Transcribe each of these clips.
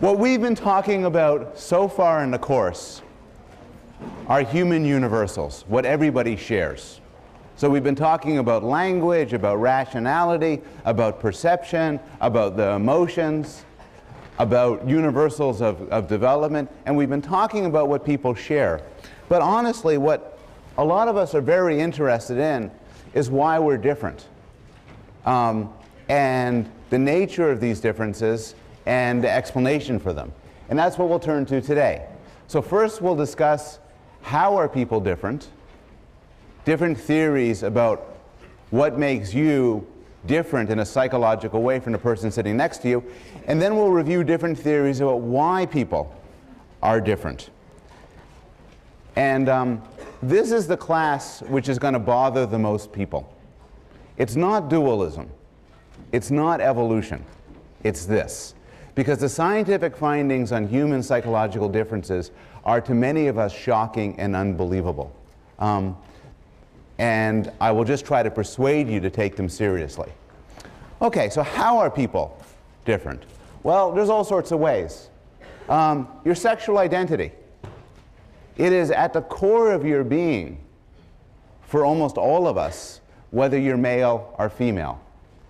What we've been talking about so far in the course are human universals, what everybody shares. So we've been talking about language, about rationality, about perception, about the emotions, about universals of development, and we've been talking about what people share. But honestly, what a lot of us are very interested in is why we're different, and the nature of these differences and the explanation for them. And that's what we'll turn to today. So first we'll discuss how are people different, different theories about what makes you different in a psychological way from the person sitting next to you, and then we'll review different theories about why people are different. And this is the class which is going to bother the most people. It's not dualism. It's not evolution. It's this. Because the scientific findings on human psychological differences are to many of us shocking and unbelievable. And I will just try to persuade you to take them seriously. Okay, so how are people different? Well, there's all sorts of ways. Your sexual identity. It is at the core of your being, for almost all of us, whether you're male or female.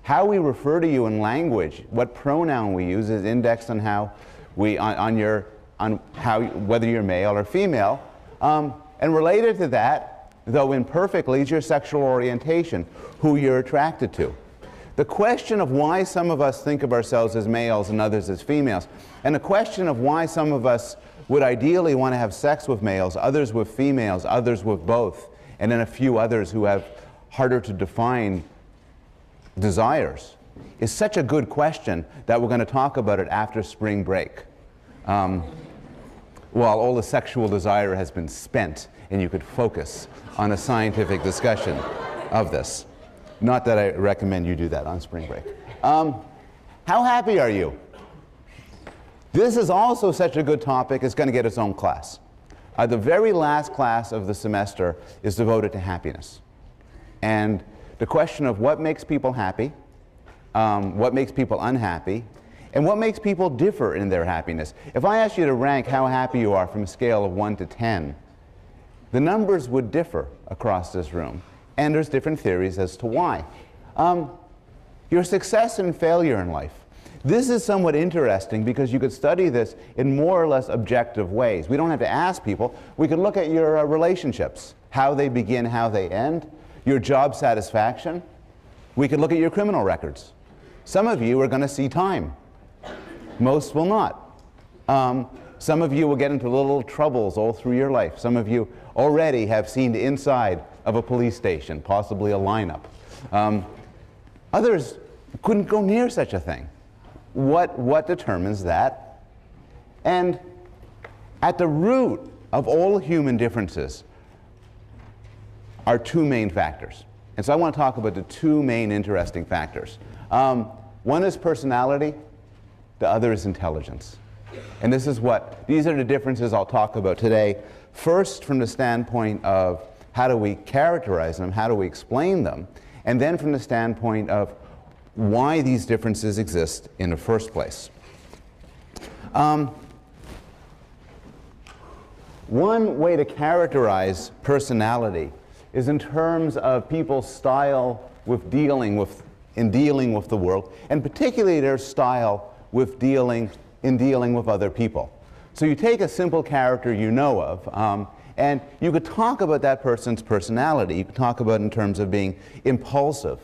How we refer to you in language, what pronoun we use, is indexed on how we whether you're male or female. And related to that, though imperfectly, is your sexual orientation, who you're attracted to. The question of why some of us think of ourselves as males and others as females, and the question of why some of us would ideally want to have sex with males, others with females, others with both, and then a few others who have harder to define desires, is such a good question that we're going to talk about it after spring break. While all the sexual desire has been spent and you could focus on a scientific discussion of this. Not that I recommend you do that on spring break. How happy are you? This is also such a good topic, it's going to get its own class. The very last class of the semester is devoted to happiness. And the question of what makes people happy, what makes people unhappy, and what makes people differ in their happiness. If I asked you to rank how happy you are from a scale of 1 to 10, the numbers would differ across this room. And there's different theories as to why. Your success and failure in life. This is somewhat interesting because you could study this in more or less objective ways. We don't have to ask people. We could look at your relationships, how they begin, how they end, your job satisfaction. We could look at your criminal records. Some of you are going to see time. Most will not. Some of you will get into little troubles all through your life. Some of you already have seen the inside of a police station, possibly a lineup. Others couldn't go near such a thing. What determines that? And at the root of all human differences are two main factors. And so I want to talk about the two main interesting factors. One is personality, the other is intelligence. And these are the differences I'll talk about today. First, from the standpoint of how do we characterize them, how do we explain them, and then from the standpoint of why these differences exist in the first place. One way to characterize personality is in terms of people's style in dealing with the world, and particularly their style in dealing with other people. So you take a simple character you know of, and you could talk about that person's personality. You could talk about it in terms of being impulsive,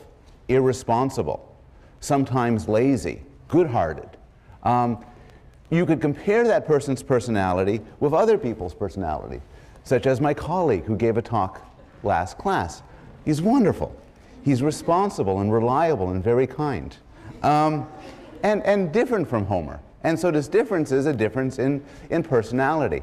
irresponsible, sometimes lazy, good-hearted. You could compare that person's personality with other people's personality, such as my colleague who gave a talk last class. He's wonderful. He's responsible and reliable and very kind, and different from Homer. And so this difference is a difference in personality.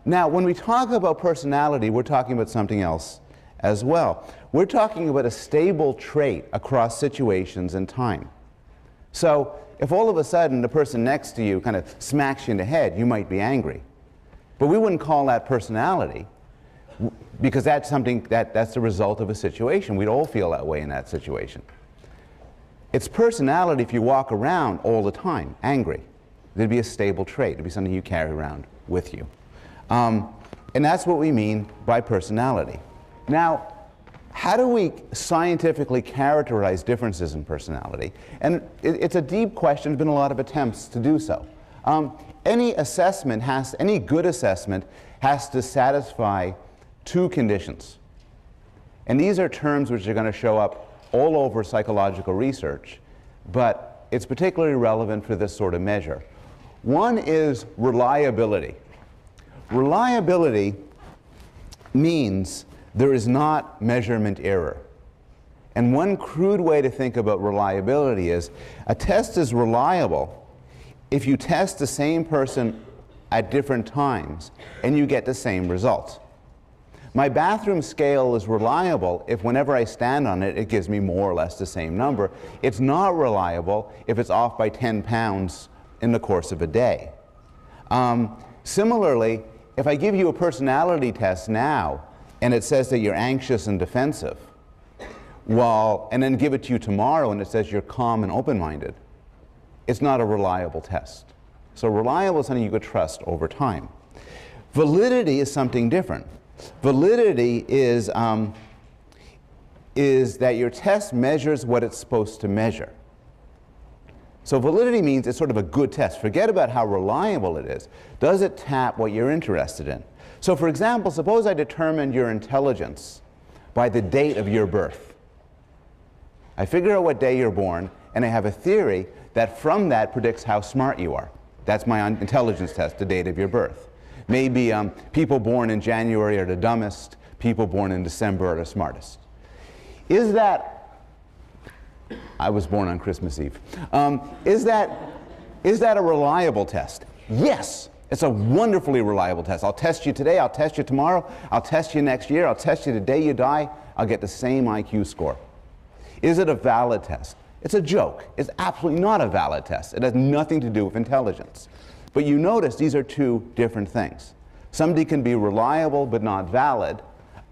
Now, when we talk about personality, we're talking about something else as well. We're talking about a stable trait across situations and time. So if all of a sudden the person next to you kind of smacks you in the head, you might be angry. But we wouldn't call that personality, because that's the result of a situation. We'd all feel that way in that situation. It's personality if you walk around all the time angry. There'd be a stable trait. It'd be something you carry around with you. And that's what we mean by personality. Now, how do we scientifically characterize differences in personality? And it's a deep question. There's been a lot of attempts to do so. Any good assessment has to satisfy two conditions. And these are terms which are going to show up all over psychological research, but it's particularly relevant for this sort of measure. One is reliability. Reliability means there is not measurement error. And one crude way to think about reliability is a test is reliable if you test the same person at different times and you get the same result. My bathroom scale is reliable if whenever I stand on it, it gives me more or less the same number. It's not reliable if it's off by 10 pounds in the course of a day. Similarly, if I give you a personality test now and it says that you're anxious and defensive, and then give it to you tomorrow and it says you're calm and open-minded, it's not a reliable test. So reliable is something you could trust over time. Validity is something different. Validity is that your test measures what it's supposed to measure. So validity means it's sort of a good test. Forget about how reliable it is. Does it tap what you're interested in? So for example, suppose I determined your intelligence by the date of your birth. I figure out what day you're born, and I have a theory that from that predicts how smart you are. That's my intelligence test, the date of your birth. Maybe people born in January are the dumbest, people born in December are the smartest. Is that, I was born on Christmas Eve, is that a reliable test? Yes, it's a wonderfully reliable test. I'll test you today, I'll test you tomorrow, I'll test you next year, I'll test you the day you die, I'll get the same IQ score. Is it a valid test? It's a joke. It's absolutely not a valid test. It has nothing to do with intelligence. But you notice these are two different things. Somebody can be reliable but not valid,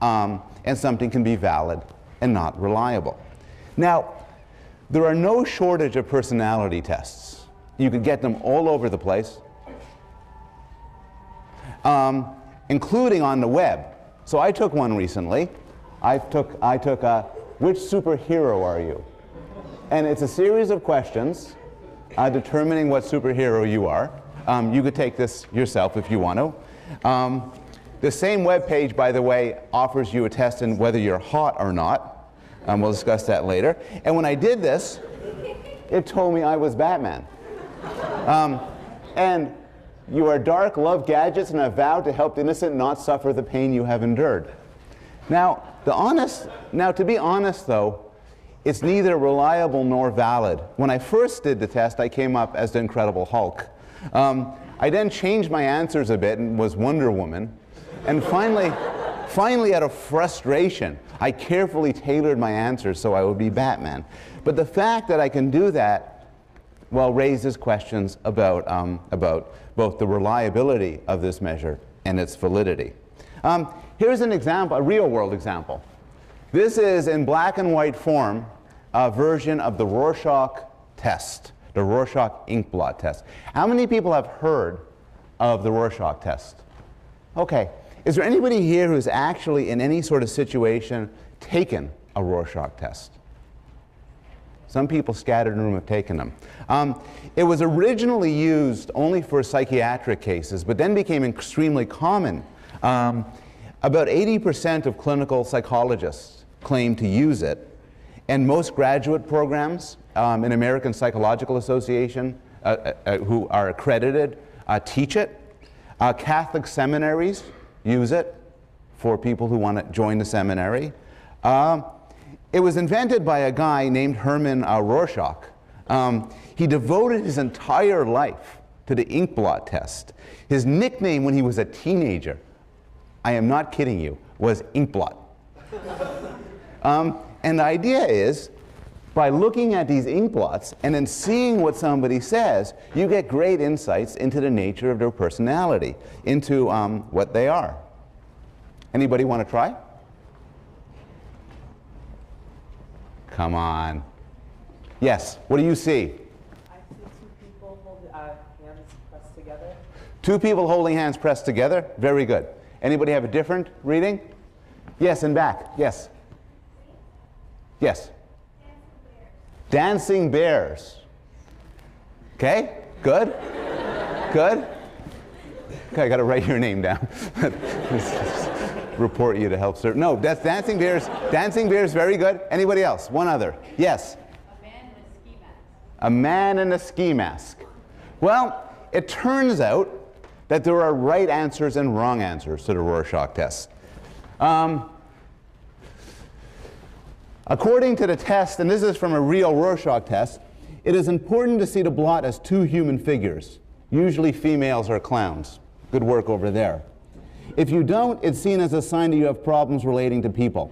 and something can be valid and not reliable. Now, there are no shortage of personality tests. You can get them all over the place, including on the web. So I took one recently. I took which superhero are you? And it's a series of questions determining what superhero you are. You could take this yourself if you want to. The same web page, by the way, offers you a test in whether you're hot or not. We'll discuss that later. And when I did this, it told me I was Batman. And you are dark, love gadgets, and have vowed to help the innocent not suffer the pain you have endured. Now, to be honest, though, it's neither reliable nor valid. When I first did the test, I came up as the Incredible Hulk. I then changed my answers a bit and was Wonder Woman. And finally, out of frustration, I carefully tailored my answers so I would be Batman. But the fact that I can do that, well, raises questions about both the reliability of this measure and its validity. Here's an example, a real-world example. This is in black and white form a version of the Rorschach test, the Rorschach ink blot test. How many people have heard of the Rorschach test? Okay. Is there anybody here who's actually in any sort of situation taken a Rorschach test? Some people scattered in the room have taken them. It was originally used only for psychiatric cases, but then became extremely common. About 80% of clinical psychologists claim to use it, and most graduate programs in American Psychological Association who are accredited teach it. Catholic seminaries use it for people who want to join the seminary. It was invented by a guy named Herman Rorschach. He devoted his entire life to the ink blot test. His nickname when he was a teenager, I am not kidding you, was Inkblot. And the idea is, by looking at these ink blots and then seeing what somebody says, you get great insights into the nature of their personality, into what they are. Anybody want to try? Come on. Yes, what do you see? I see two people holding hands Two people holding hands pressed together. Very good. Anybody have a different reading? Yes, in back. Yes. Yes. Dancing bears. Okay, good. Good. Okay, I got to write your name down. Report you to help serve. No, that's dancing bears. Dancing bears, very good. Anybody else? One other. Yes. A man in a ski mask. A man in a ski mask. Well, it turns out that there are right answers and wrong answers to the Rorschach test. According to the test, and this is from a real Rorschach test, it is important to see the blot as two human figures, usually females or clowns. Good work over there. If you don't, it's seen as a sign that you have problems relating to people.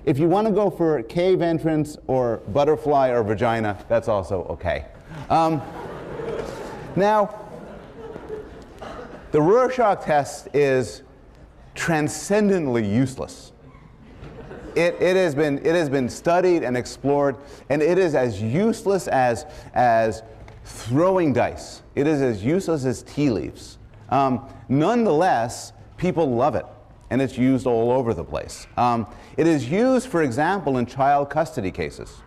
If you want to go for cave entrance or butterfly or vagina, that's also okay. Now, the Rorschach test is transcendently useless. It has been studied and explored, and it is as useless as throwing dice. It is as useless as tea leaves. Nonetheless, people love it, and it's used all over the place. It is used, for example, in child custody cases.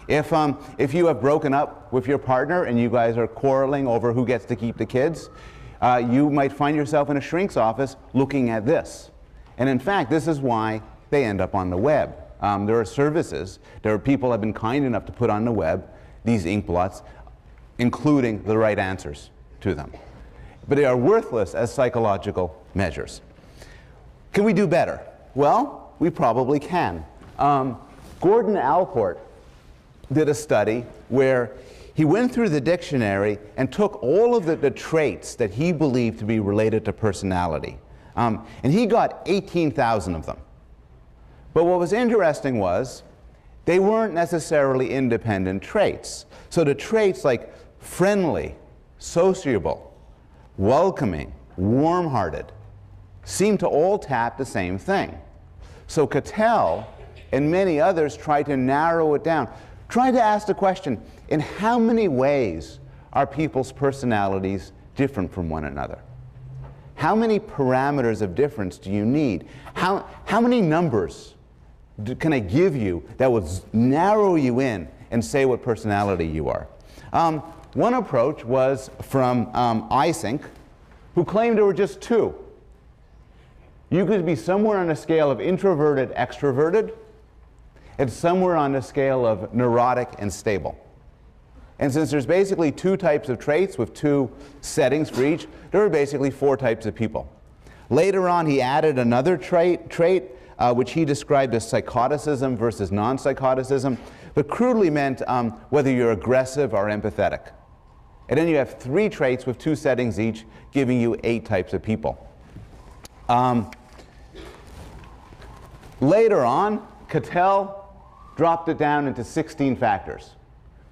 If you have broken up with your partner and you guys are quarreling over who gets to keep the kids, you might find yourself in a shrink's office looking at this. And in fact, this is why they end up on the web. There are services, there are people who have been kind enough to put on the web these ink blots, including the right answers to them. But they are worthless as psychological measures. Can we do better? Well, we probably can. Gordon Allport did a study where he went through the dictionary and took all of the traits that he believed to be related to personality. And he got 18,000 of them. But what was interesting was they weren't necessarily independent traits. So the traits like friendly, sociable, welcoming, warm-hearted seem to all tap the same thing. So Cattell and many others tried to narrow it down, tried to ask the question, in how many ways are people's personalities different from one another? How many parameters of difference do you need? How many numbers can I give you that would narrow you in and say what personality you are? One approach was from Eysenck, who claimed there were just two. You could be somewhere on a scale of introverted, extroverted, and somewhere on the scale of neurotic and stable. And since there's basically two types of traits with two settings for each, there are basically four types of people. Later on, he added another trait which he described as psychoticism versus non-psychoticism, but crudely meant whether you're aggressive or empathetic. And then you have three traits with two settings each, giving you 8 types of people. Later on, Cattell dropped it down into 16 factors.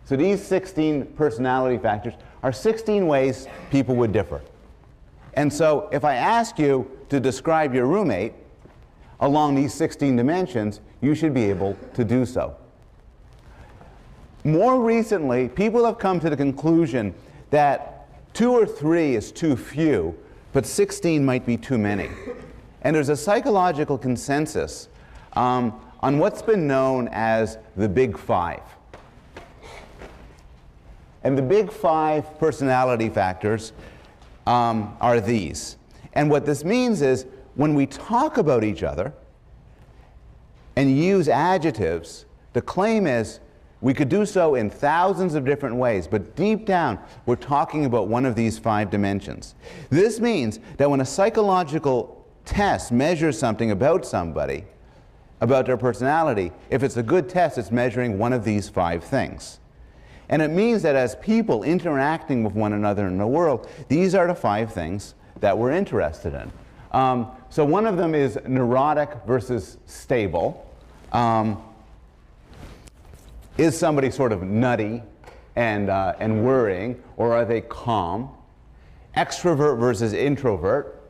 So these 16 personality factors are 16 ways people would differ. And so if I ask you to describe your roommate along these 16 dimensions, you should be able to do so. More recently, people have come to the conclusion that 2 or 3 is too few, but 16 might be too many. And there's a psychological consensus on what's been known as the Big Five. And the Big Five personality factors are these. And what this means is when we talk about each other and use adjectives, the claim is we could do so in thousands of different ways, but deep down we're talking about one of these 5 dimensions. This means that when a psychological test measures something about somebody, about their personality, if it's a good test, it's measuring one of these 5 things. And it means that as people interacting with one another in the world, these are the 5 things that we're interested in. So one of them is neurotic versus stable. Is somebody sort of nutty and worrying, or are they calm? Extrovert versus introvert.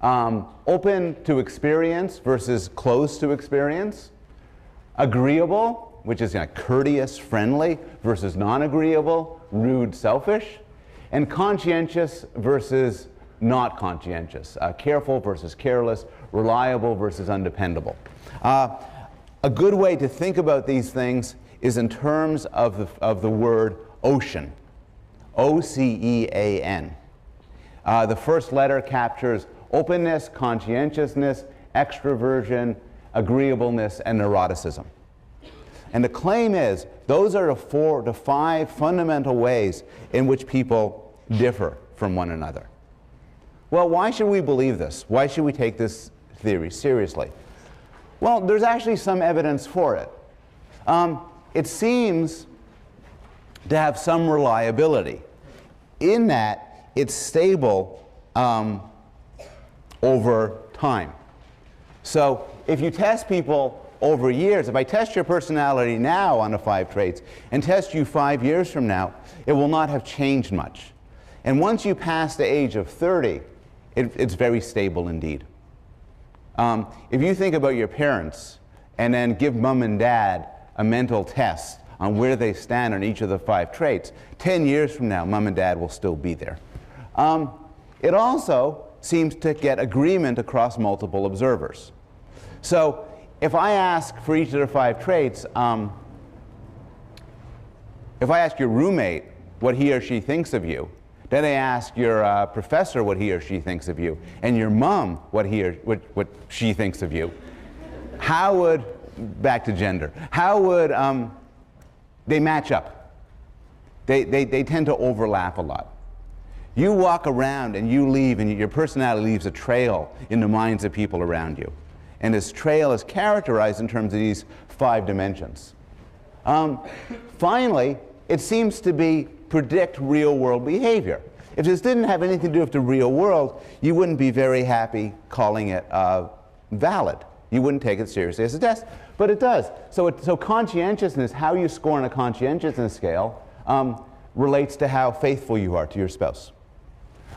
Open to experience versus closed to experience. Agreeable, which is courteous, friendly, versus non-agreeable, rude, selfish. and conscientious versus not conscientious, careful versus careless, reliable versus undependable. A good way to think about these things is in terms of the word ocean, O-C-E-A-N. The first letter captures openness, conscientiousness, extroversion, agreeableness, and neuroticism. And the claim is those are the five fundamental ways in which people differ from one another. Well, why should we believe this? Why should we take this theory seriously? Well, there's actually some evidence for it. It seems to have some reliability in that it's stable over time. So if you test people over years, if I test your personality now on the 5 traits and test you 5 years from now, it will not have changed much. And once you pass the age of 30, it's very stable indeed. If you think about your parents and then give mom and dad a mental test on where they stand on each of the 5 traits, 10 years from now, mom and dad will still be there. It also seems to get agreement across multiple observers. So if I ask for each of the 5 traits, if I ask your roommate what he or she thinks of you, then I ask your professor what he or she thinks of you, and your mom what she thinks of you, how would, back to gender, how would they match up? They tend to overlap a lot. You walk around and you leave, and your personality leaves a trail in the minds of people around you. And this trail is characterized in terms of these 5 dimensions. Finally, it seems to predict real-world behavior. If this didn't have anything to do with the real world, you wouldn't be very happy calling it valid. You wouldn't take it seriously as a test, but it does. So conscientiousness, how you score on a conscientiousness scale, relates to how faithful you are to your spouse.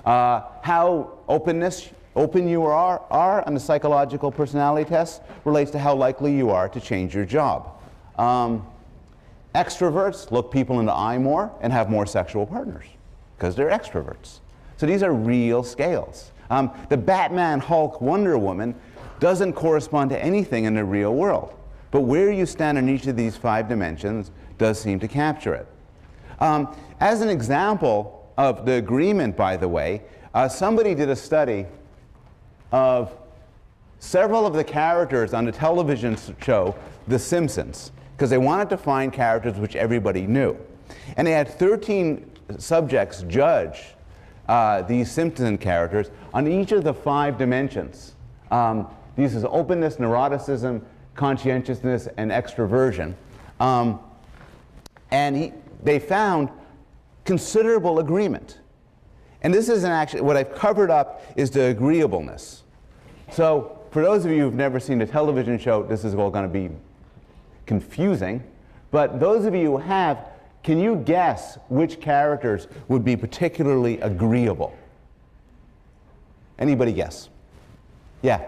How open you are on the psychological personality test relates to how likely you are to change your job. Extroverts look people in the eye more and have more sexual partners because they're extroverts. So these are real scales. The Batman, Hulk, Wonder Woman doesn't correspond to anything in the real world, but where you stand in each of these 5 dimensions does seem to capture it. As an example of the agreement, by the way, somebody did a study of several of the characters on the television show The Simpsons, because they wanted to find characters which everybody knew. And they had 13 subjects judge these Simpson characters on each of the 5 dimensions. These is openness, neuroticism, conscientiousness, and extroversion. They found considerable agreement. And this isn't actually, what I've covered up is the agreeableness. So for those of you who've never seen a television show, this is all going to be confusing. But those of you who have, can you guess which characters would be particularly agreeable? Anybody guess? Yeah.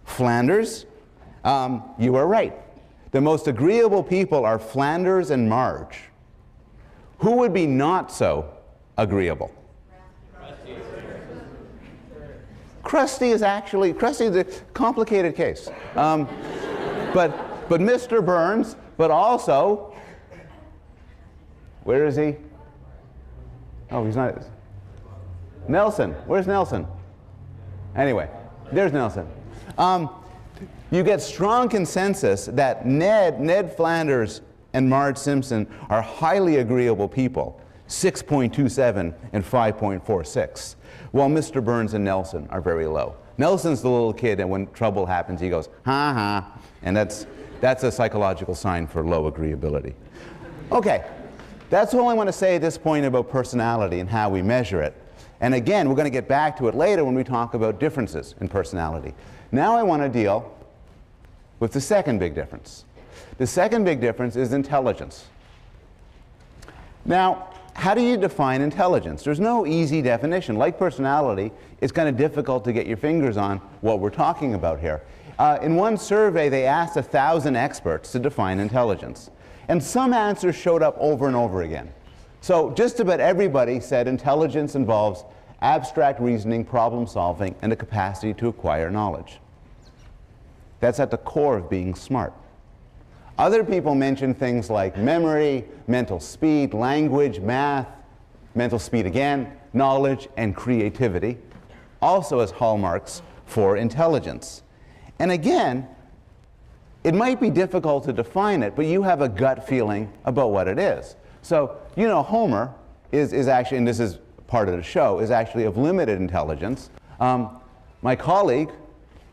Flanders? You are right. The most agreeable people are Flanders and Marge. Who would be not so agreeable? Krusty is a complicated case. But Mr. Burns, but also, where is he? Oh, he's not. Nelson, where's Nelson? Anyway, there's Nelson. You get strong consensus that Ned Flanders and Marge Simpson are highly agreeable people, 6.27 and 5.46, while Mr. Burns and Nelson are very low. Nelson's the little kid, and when trouble happens, he goes, ha ha, and that's a psychological sign for low agreeability. Okay, that's all I want to say at this point about personality and how we measure it. And again, we're going to get back to it later when we talk about differences in personality. Now I want to deal with the second big difference. The second big difference is intelligence. Now, how do you define intelligence? There's no easy definition. Like personality, it's kind of difficult to get your fingers on what we're talking about here. In one survey, they asked 1,000 experts to define intelligence. And some answers showed up over and over again. So just about everybody said intelligence involves abstract reasoning, problem solving, and the capacity to acquire knowledge. That's at the core of being smart. Other people mentioned things like memory, mental speed, language, math, mental speed again, knowledge, and creativity, also as hallmarks for intelligence. And again, it might be difficult to define it, but you have a gut feeling about what it is. So, you know, Homer is actually, and this is part of the show, is actually of limited intelligence. My colleague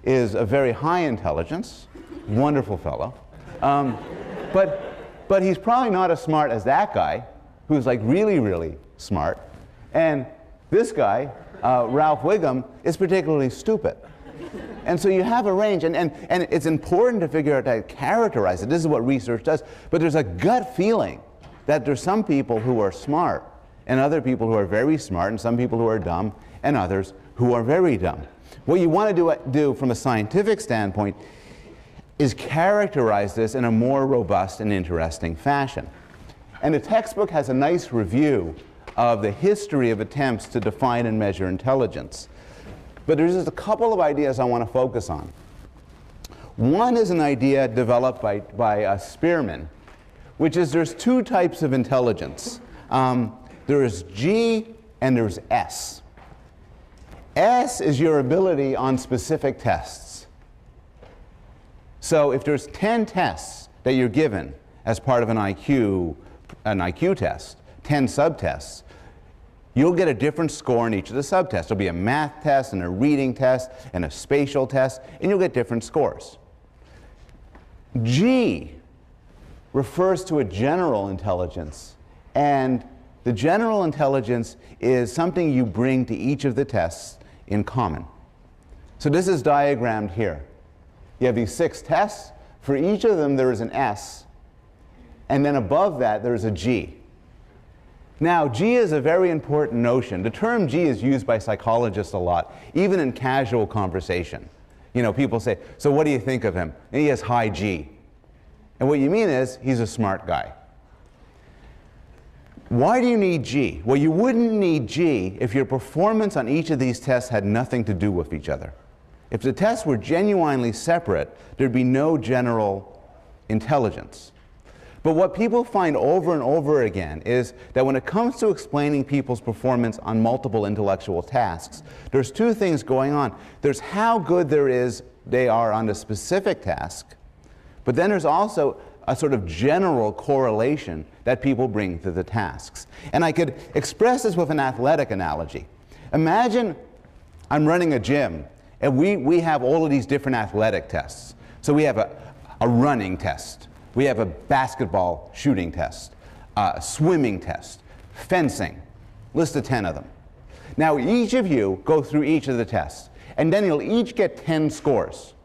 is a very high intelligence, wonderful fellow. But he's probably not as smart as that guy, who's like really, really smart. And this guy, Ralph Wiggum, is particularly stupid. And so you have a range, and it's important to figure out how to characterize it. This is what research does. But there's a gut feeling that there's some people who are smart, and other people who are very smart, and some people who are dumb, and others who are very dumb. What you want to do from a scientific standpoint is characterize this in a more robust and interesting fashion. And the textbook has a nice review of the history of attempts to define and measure intelligence. But there's just a couple of ideas I want to focus on. One is an idea developed by Spearman, which is there's two types of intelligence. There is G and there's S. S is your ability on specific tests. So if there's 10 tests that you're given as part of an IQ test, 10 subtests, you'll get a different score in each of the subtests. There'll be a math test and a reading test and a spatial test, and you'll get different scores. G refers to a general intelligence, and the general intelligence is something you bring to each of the tests in common. So this is diagrammed here. You have these 6 tests. For each of them there is an S, and then above that there is a G. Now, G is a very important notion. The term G is used by psychologists a lot, even in casual conversation. You know, people say, so what do you think of him? And he has high G. And what you mean is, he's a smart guy. Why do you need G? Well, you wouldn't need G if your performance on each of these tests had nothing to do with each other. If the tests were genuinely separate, there'd be no general intelligence. But what people find over and over again is that when it comes to explaining people's performance on multiple intellectual tasks, there's two things going on. There's how good they are on a specific task, but then there's also a sort of general correlation that people bring to the tasks. And I could express this with an athletic analogy. Imagine I'm running a gym, and we have all of these different athletic tests. So we have a running test. We have a basketball shooting test, a swimming test, fencing, list of 10 of them. Now each of you go through each of the tests, and then you'll each get 10 scores.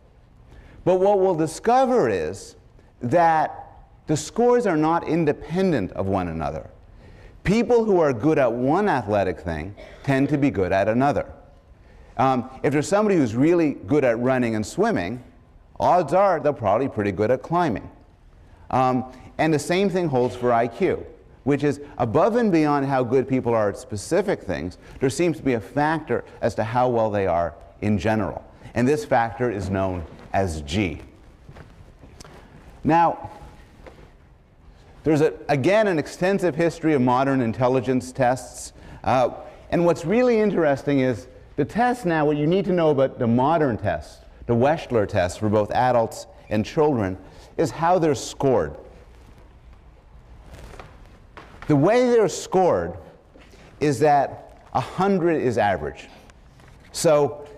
But what we'll discover is that the scores are not independent of one another. People who are good at one athletic thing tend to be good at another. If there's somebody who's really good at running and swimming, odds are they're probably pretty good at climbing. And the same thing holds for IQ, which is above and beyond how good people are at specific things, there seems to be a factor as to how well they are in general. And this factor is known as G. Now, there's again an extensive history of modern intelligence tests. And what's really interesting is the tests now, what you need to know about the modern tests, the Wechsler tests for both adults and children, is how they're scored. The way they're scored is that 100 is average. So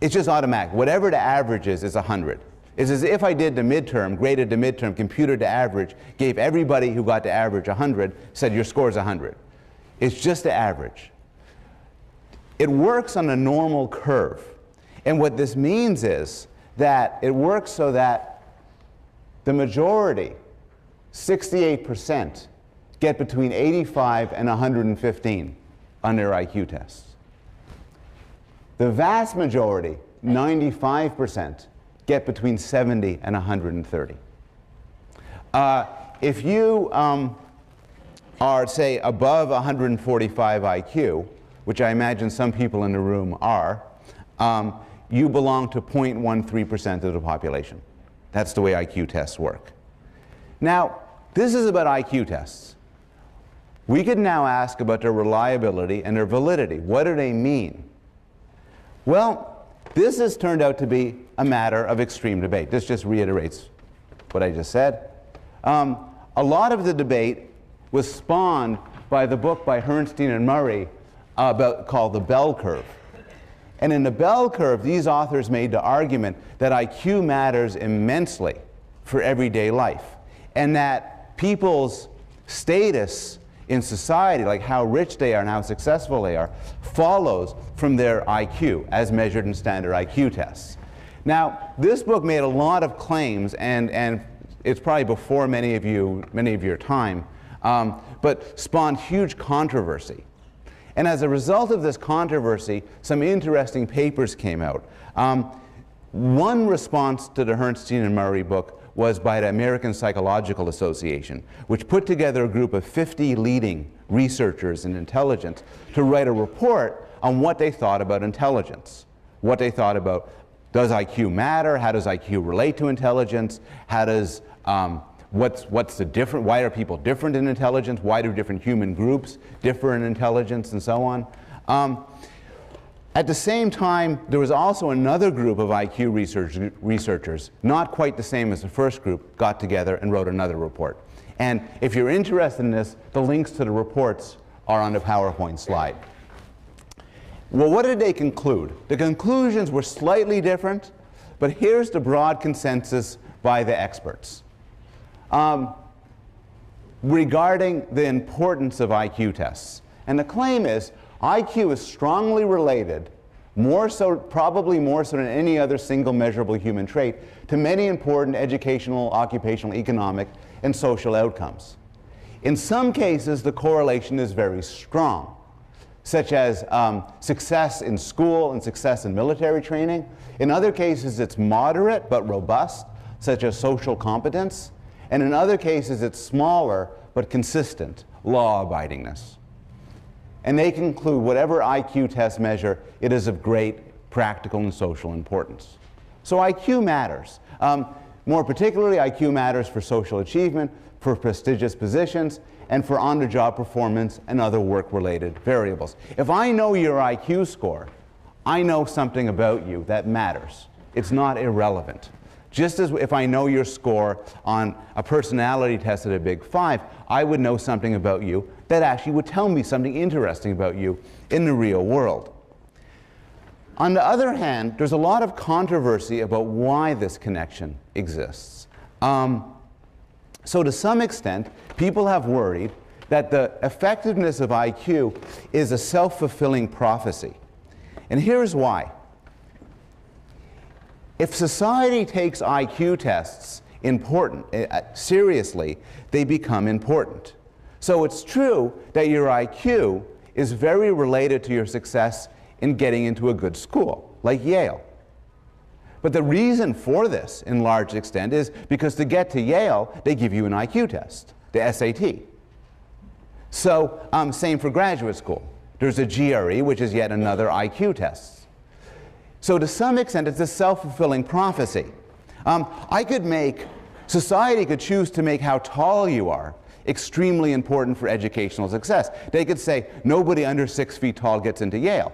it's just automatic. Whatever the average is 100. It's as if I did the midterm, graded the midterm, computed the average, gave everybody who got the average 100, said your score is 100. It's just the average. It works on a normal curve. And what this means is that it works so that the majority, 68%, get between 85 and 115 on their IQ tests. The vast majority, 95%, get between 70 and 130. If you are, say, above 145 IQ, which I imagine some people in the room are, you belong to 0.13% of the population. That's the way IQ tests work. Now, this is about IQ tests. We could now ask about their reliability and their validity. What do they mean? Well, this has turned out to be a matter of extreme debate. This just reiterates what I just said. A lot of the debate was spawned by the book by Herrnstein and Murray called The Bell Curve. And in The Bell Curve, these authors made the argument that IQ matters immensely for everyday life, and that people's status in society, like how rich they are and how successful they are, follows from their IQ as measured in standard IQ tests. Now, this book made a lot of claims, and it's probably before many of your time, but spawned huge controversy. And as a result of this controversy, some interesting papers came out. One response to the Herrnstein and Murray book was by the American Psychological Association, which put together a group of 50 leading researchers in intelligence to write a report on what they thought about intelligence. What they thought about, does IQ matter? How does IQ relate to intelligence? How does, what's the different, why are people different in intelligence? Why do different human groups differ in intelligence, and so on? At the same time, there was also another group of IQ researchers, not quite the same as the first group, got together and wrote another report. And if you're interested in this, the links to the reports are on the PowerPoint slide. Well, what did they conclude? The conclusions were slightly different, but here's the broad consensus by the experts. Regarding the importance of IQ tests. And the claim is IQ is strongly related, probably more so than any other single measurable human trait, to many important educational, occupational, economic, and social outcomes. In some cases, the correlation is very strong, such as success in school and success in military training. In other cases, it's moderate but robust, such as social competence. And in other cases, it's smaller but consistent, law-abidingness. And they conclude whatever IQ test measure, it is of great practical and social importance. So IQ matters. More particularly, IQ matters for social achievement, for prestigious positions, and for on-the-job performance and other work-related variables. If I know your IQ score, I know something about you that matters. It's not irrelevant. Just as if I know your score on a personality test at a Big Five, I would know something about you that actually would tell me something interesting about you in the real world. On the other hand, there's a lot of controversy about why this connection exists. So to some extent, people have worried that the effectiveness of IQ is a self-fulfilling prophecy. And here's why. If society takes IQ tests seriously, they become important. So it's true that your IQ is very related to your success in getting into a good school, like Yale. But the reason for this, in large extent, is because to get to Yale, they give you an IQ test, the SAT. So, same for graduate school. There's a GRE, which is yet another IQ test. So to some extent, it's a self-fulfilling prophecy. Society could choose to make how tall you are extremely important for educational success. They could say, nobody under 6 feet tall gets into Yale.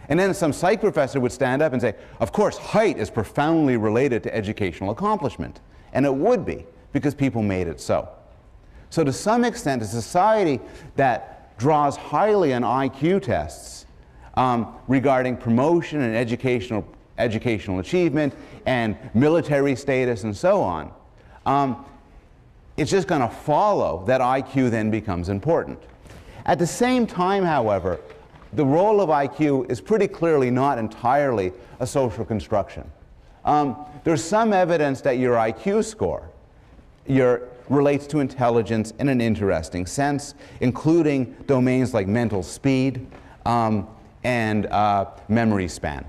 And then some psych professor would stand up and say, of course, height is profoundly related to educational accomplishment. And it would be, because people made it so. So to some extent, a society that draws highly on IQ tests regarding promotion and educational achievement and military status and so on, it's just going to follow that IQ then becomes important. At the same time, however, the role of IQ is pretty clearly not entirely a social construction. There's some evidence that your IQ score relates to intelligence in an interesting sense, including domains like mental speed and memory span.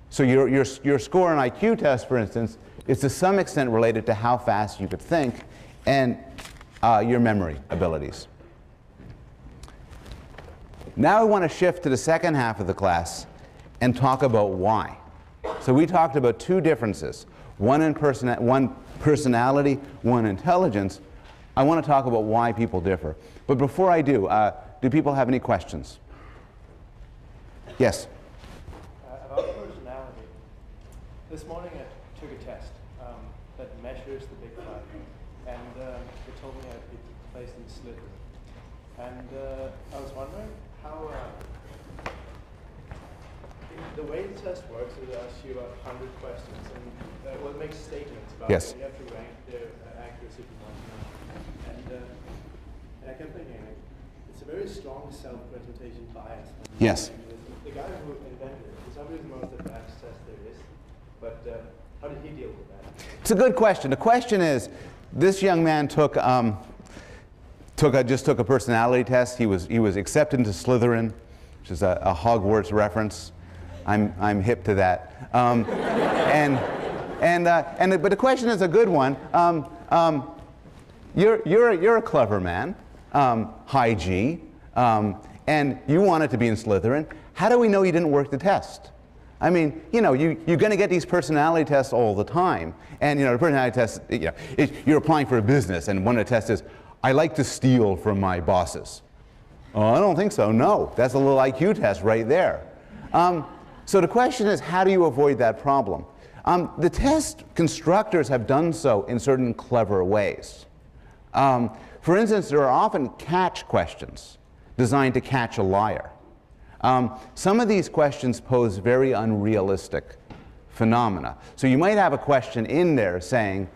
So your score on IQ test, for instance, is to some extent related to how fast you could think and your memory abilities. Now I want to shift to the second half of the class and talk about why. So we talked about two differences, one personality, one intelligence. I want to talk about why people differ. But before I do people have any questions? Yes? About personality. This morning I took a test that measures the Big Five, and they told me I'd be placed in Slytherin. And I was wondering how the way the test works is it asks you 100 questions, and it makes statements about yes. it. You have to rank their accuracy from 1 to 9. And I kept thinking, it's a very strong self-presentation bias. Yes. The guy who invented it is obviously the most advanced test there is, but how did he deal with that? It's a good question. The question is, this young man took just took a personality test. He was accepted into Slytherin, which is a Hogwarts reference. I'm hip to that. But the question is a good one. You're a clever man, high G, and you wanted to be in Slytherin. How do we know you didn't work the test? I mean, you're going to get these personality tests all the time, and the personality test, you're applying for a business, and one of the tests is, I like to steal from my bosses. Oh, I don't think so. No, that's a little IQ test right there. So the question is, how do you avoid that problem? The test constructors have done so in certain clever ways. For instance, there are often catch questions designed to catch a liar. Some of these questions pose very unrealistic phenomena. So you might have a question in there saying,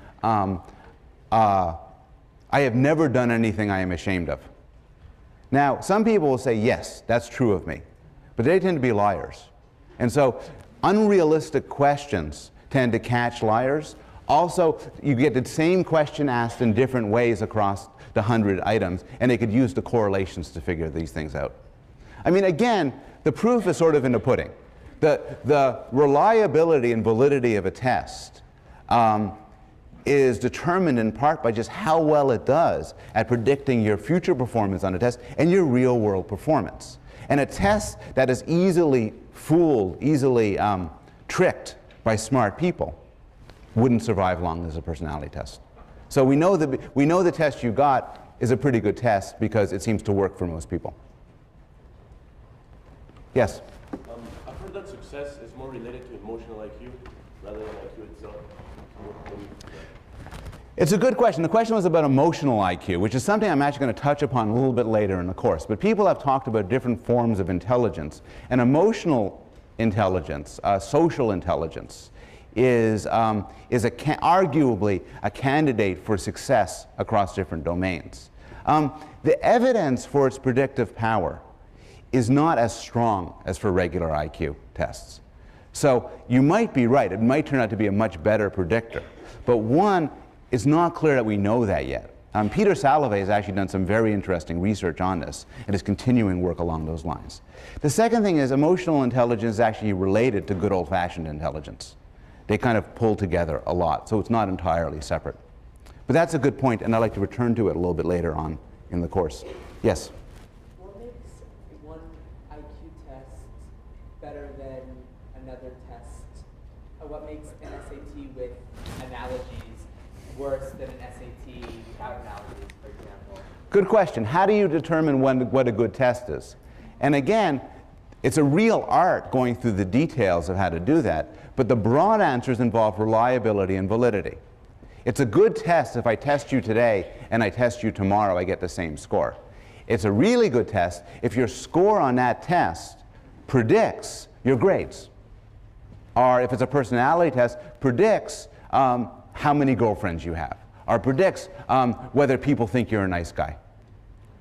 I have never done anything I am ashamed of. Now, some people will say, yes, that's true of me, but they tend to be liars. And so unrealistic questions tend to catch liars. Also, you get the same question asked in different ways across the 100 items, and they could use the correlations to figure these things out. I mean, again, the proof is sort of in the pudding. The reliability and validity of a test is determined in part by just how well it does at predicting your future performance on a test and your real-world performance. And a test that is easily fooled, easily tricked by smart people wouldn't survive long as a personality test. So we know the test you got is a pretty good test because it seems to work for most people. Yes? I've heard that success is more related to emotional IQ rather than IQ itself. It's a good question. The question was about emotional IQ, which is something I'm actually going to touch upon a little bit later in the course. But people have talked about different forms of intelligence. And emotional intelligence, social intelligence, is arguably a candidate for success across different domains. The evidence for its predictive power is not as strong as for regular IQ tests. So you might be right. It might turn out to be a much better predictor. But one, it's not clear that we know that yet. Peter Salovey has actually done some very interesting research on this and is continuing work along those lines. The second thing is emotional intelligence is actually related to good old-fashioned intelligence. They kind of pull together a lot, so it's not entirely separate. But that's a good point, and I'd like to return to it a little bit later on in the course. Yes? What makes one IQ test better than another test? What makes an SAT with analogies worse than an SAT without analogies, for example? Good question. How do you determine what a good test is? And again, it's a real art going through the details of how to do that, but the broad answers involve reliability and validity. It's a good test if I test you today and I test you tomorrow, I get the same score. It's a really good test if your score on that test predicts your grades. Or if it's a personality test, predicts how many girlfriends you have, or predicts whether people think you're a nice guy.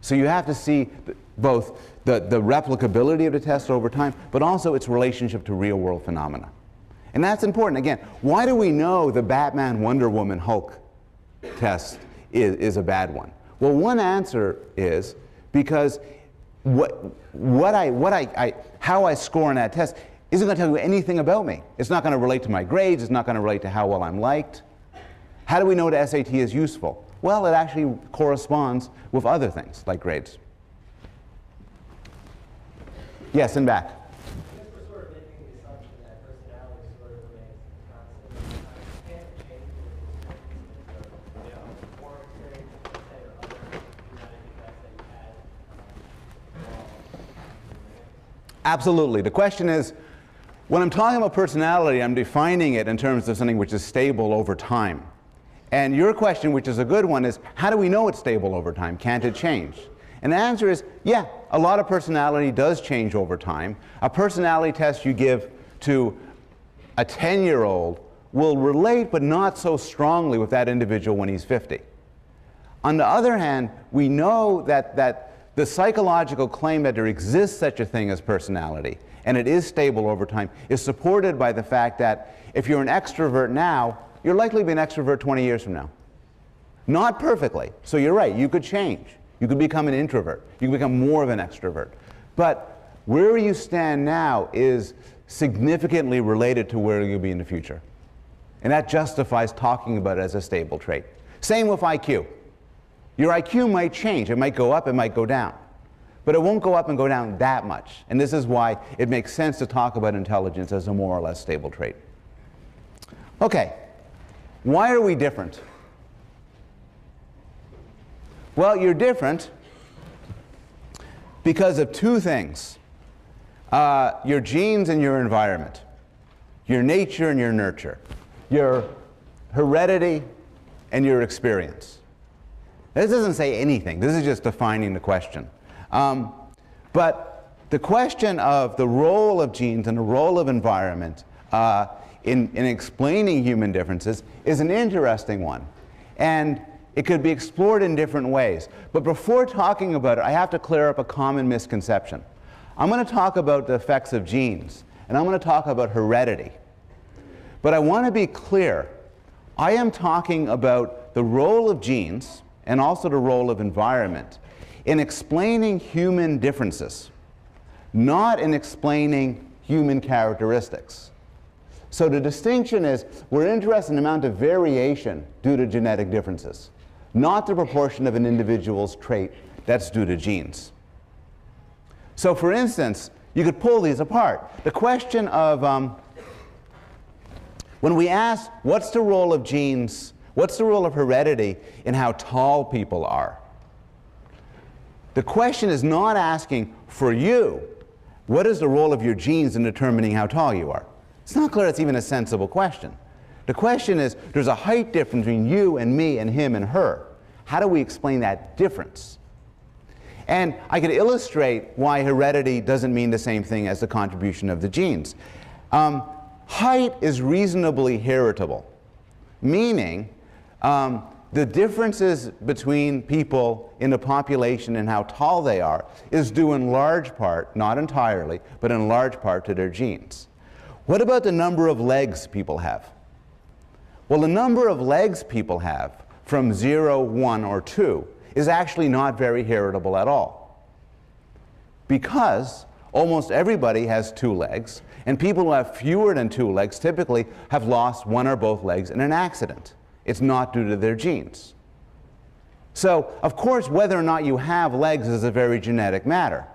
So you have to see both the replicability of the test over time, but also its relationship to real-world phenomena. And that's important. Again, why do we know the Batman, Wonder Woman, Hulk test is a bad one? Well, one answer is because how I score on that test isn't going to tell you anything about me. It's not going to relate to my grades. It's not going to relate to how well I'm liked. How do we know the SAT is useful? Well, it actually corresponds with other things, like grades. Yes, and back. I guess we're sort of making the assumption that personality sort of remains constant. Can it change with experiences or more experiences, let's say, or other genetic effects that you had? Absolutely. The question is, when I'm talking about personality, I'm defining it in terms of something which is stable over time. And your question, which is a good one, is how do we know it's stable over time? Can't it change? And the answer is, yeah, a lot of personality does change over time. A personality test you give to a 10-year-old will relate, but not so strongly with that individual when he's 50. On the other hand, we know that the psychological claim that there exists such a thing as personality, and it is stable over time, is supported by the fact that if you're an extrovert now, you're likely to be an extrovert 20 years from now. Not perfectly. So you're right, you could change. You could become an introvert. You can become more of an extrovert. But where you stand now is significantly related to where you'll be in the future. And that justifies talking about it as a stable trait. Same with IQ. Your IQ might change. It might go up, it might go down. But it won't go up and go down that much. And this is why it makes sense to talk about intelligence as a more or less stable trait. Okay, why are we different? Well, you're different because of two things. Your genes and your environment. Your nature and your nurture. Your heredity and your experience. This doesn't say anything. This is just defining the question. But the question of the role of genes and the role of environment in explaining human differences is an interesting one. And it could be explored in different ways. But before talking about it, I have to clear up a common misconception. I'm going to talk about the effects of genes, and I'm going to talk about heredity. But I want to be clear. I am talking about the role of genes and also the role of environment in explaining human differences, not in explaining human characteristics. So the distinction is we're interested in the amount of variation due to genetic differences, not the proportion of an individual's trait that's due to genes. So for instance, you could pull these apart. The question of, when we ask what's the role of genes, what's the role of heredity in how tall people are? The question is not asking for you, what is the role of your genes in determining how tall you are? It's not clear it's even a sensible question. The question is, there's a height difference between you and me and him and her. How do we explain that difference? And I could illustrate why heredity doesn't mean the same thing as the contribution of the genes. Height is reasonably heritable, meaning the differences between people in the population and how tall they are is due in large part, not entirely, but in large part to their genes. What about the number of legs people have? Well, the number of legs people have from 0, 1, or 2 is actually not very heritable at all. Because almost everybody has 2 legs, and people who have fewer than 2 legs typically have lost 1 or both legs in an accident. It's not due to their genes. So, of course, whether or not you have legs is a very genetic matter.